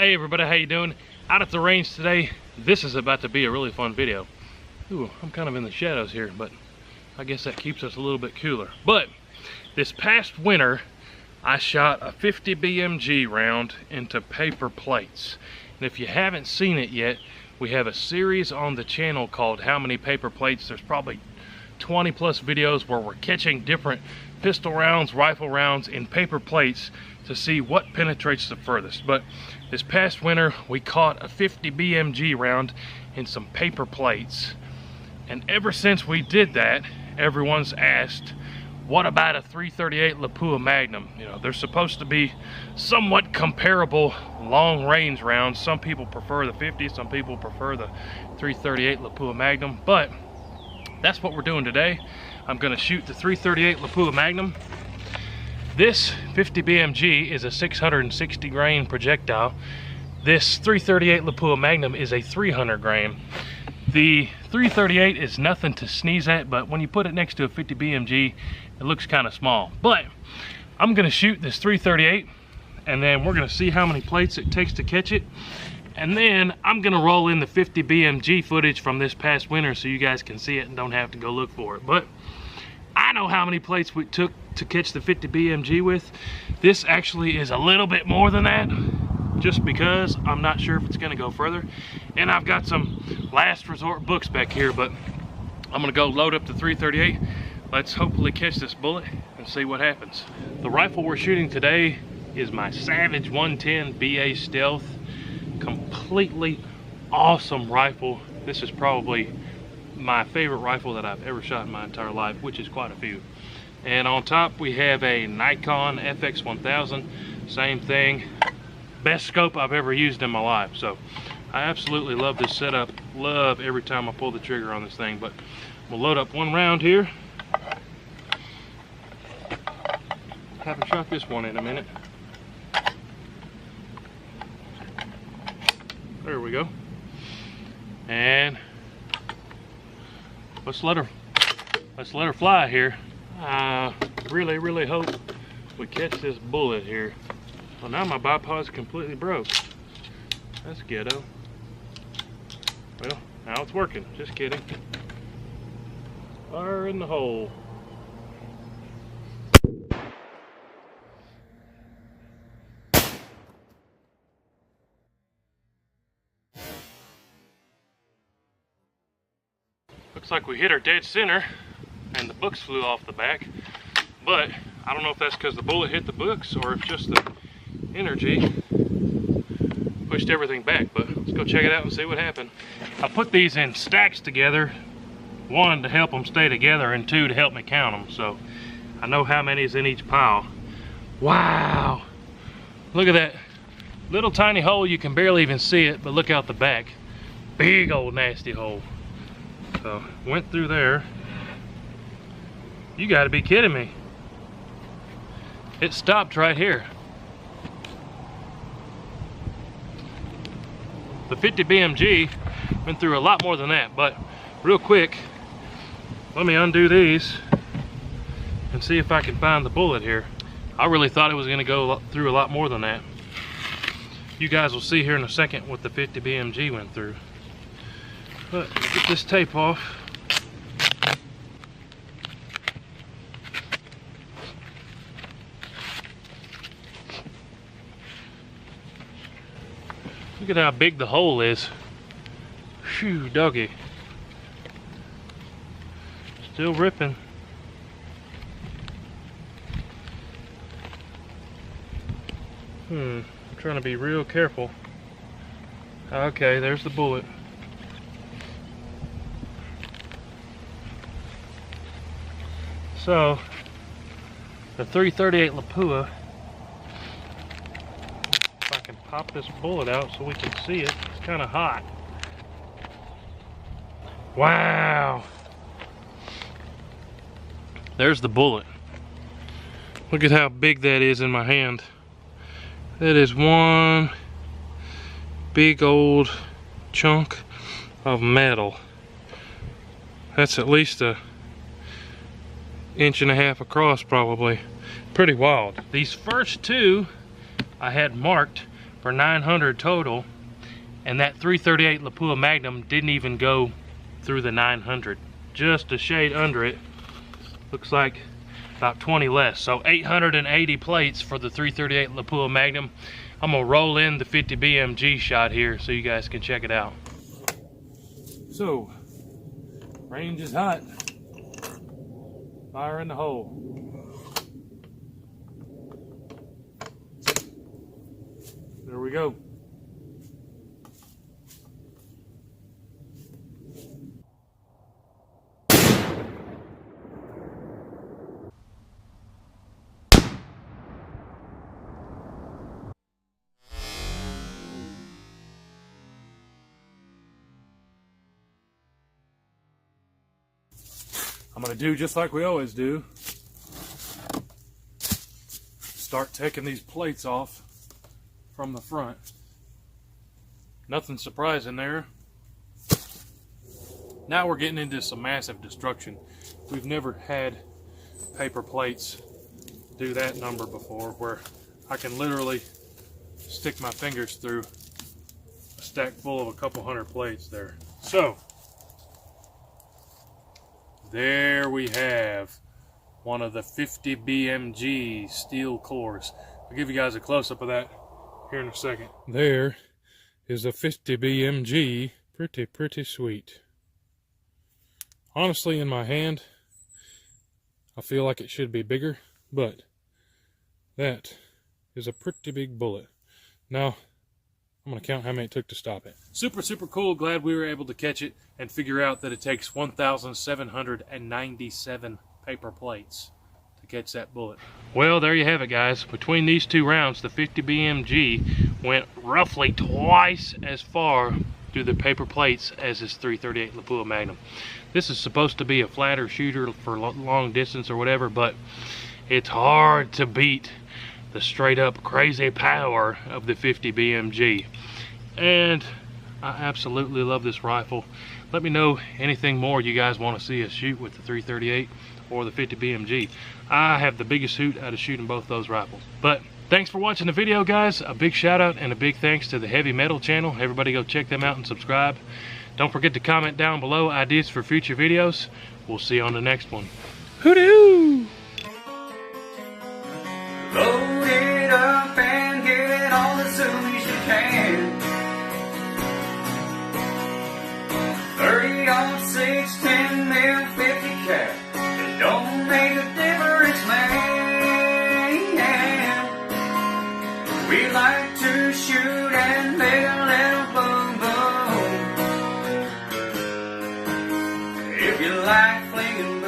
Hey everybody, how you doing? Out at the range today. This is about to be a really fun video. Ooh, I'm kind of in the shadows here, but I guess that keeps us a little bit cooler. But this past winter, I shot a 50 BMG round into paper plates. And if you haven't seen it yet, we have a series on the channel called How Many Paper Plates. There's probably 20 plus videos where we're catching different pistol rounds, rifle rounds in paper plates to see what penetrates the furthest. But this past winter we caught a 50 BMG round in some paper plates, and ever since we did that, everyone's asked, what about a 338 Lapua magnum? You know, they're supposed to be somewhat comparable long range rounds. Some people prefer the 50, some people prefer the 338 Lapua magnum, but that's what we're doing today. I'm gonna shoot the 338 Lapua magnum. This 50 BMG is a 660 grain projectile. This 338 Lapua magnum is a 300 grain. The 338 is nothing to sneeze at, but when you put it next to a 50 BMG, it looks kind of small. But I'm gonna shoot this 338, and then we're gonna see how many plates it takes to catch it. And then I'm gonna roll in the 50 BMG footage from this past winter so you guys can see it and don't have to go look for it. But I know how many plates we took to catch the 50 BMG with. This actually is a little bit more than that, just because I'm not sure if it's gonna go further. And I've got some last resort books back here, but I'm gonna go load up the 338. Let's hopefully catch this bullet and see what happens. The rifle we're shooting today is my Savage 110 BA Stealth. Completely awesome rifle. This is probably my favorite rifle that I've ever shot in my entire life, which is quite a few. And on top we have a Nikon FX1000, same thing, best scope I've ever used in my life. So I absolutely love this setup, love every time I pull the trigger on this thing. But we'll load up one round here. Haven't shot this one in a minute. There we go. And let's let her fly here. I really hope we catch this bullet here. Well, now my bipod's completely broke. That's ghetto. Well, now it's working. Just kidding. Fire in the hole. Looks like we hit her dead center and the books flew off the back, but I don't know if that's because the bullet hit the books or if just the energy pushed everything back. But let's go check it out and see what happened. I put these in stacks together, one to help them stay together and two to help me count them, so I know how many is in each pile. Wow, look at that little tiny hole. You can barely even see it, but look out the back, big old nasty hole. So went through there. You got to be kidding me. It stopped right here. The 50 BMG went through a lot more than that, but real quick, let me undo these and see if I can find the bullet here. I really thought it was going to go through a lot more than that. You guys will see here in a second what the 50 BMG went through. But get this tape off. Look at how big the hole is. Phew, doggy. Still ripping. I'm trying to be real careful. Okay, there's the bullet. So, the 338 Lapua, if I can pop this bullet out so we can see it, it's kind of hot. Wow! There's the bullet. Look at how big that is in my hand. That is one big old chunk of metal. That's at least a inch and a half across, probably. Pretty wild. These first two I had marked for 900 total, and that 338 Lapua Magnum didn't even go through the 900. Just a shade under it. Looks like about 20 less. So 880 plates for the 338 Lapua Magnum. I'm gonna roll in the 50 BMG shot here so you guys can check it out. So, range is hot. Fire in the hole. There we go. I'm going to do just like we always do. Start taking these plates off from the front. Nothing surprising there. Now we're getting into some massive destruction. We've never had paper plates do that number before, where I can literally stick my fingers through a stack full of a couple hundred plates there. So, there we have one of the 50 BMG steel cores. I'll give you guys a close-up of that here in a second. There is a 50 BMG. Pretty sweet. Honestly, in my hand, I feel like it should be bigger, but that is a pretty big bullet. Now, I'm going to count how many it took to stop it. Super cool. Glad we were able to catch it and figure out that it takes 1,797 paper plates to catch that bullet. Well, there you have it, guys. Between these two rounds, the 50 BMG went roughly twice as far through the paper plates as this 338 Lapua Magnum. This is supposed to be a flatter shooter for long distance or whatever, but it's hard to beat the straight up crazy power of the 50 BMG. And I absolutely love this rifle. Let me know anything more you guys want to see us shoot with the 338 or the 50 BMG. I have the biggest hoot out of shooting both those rifles. But thanks for watching the video, guys. A big shout out and a big thanks to the Heavy Metal channel. Everybody go check them out and subscribe. Don't forget to comment down below ideas for future videos. We'll see you on the next one. Hootoo! Load it up and get it on as soon as you can. 30-06, 10 mil, 50 cap. It don't make a difference, man. We like to shoot and make a little boom boom. If you like flinging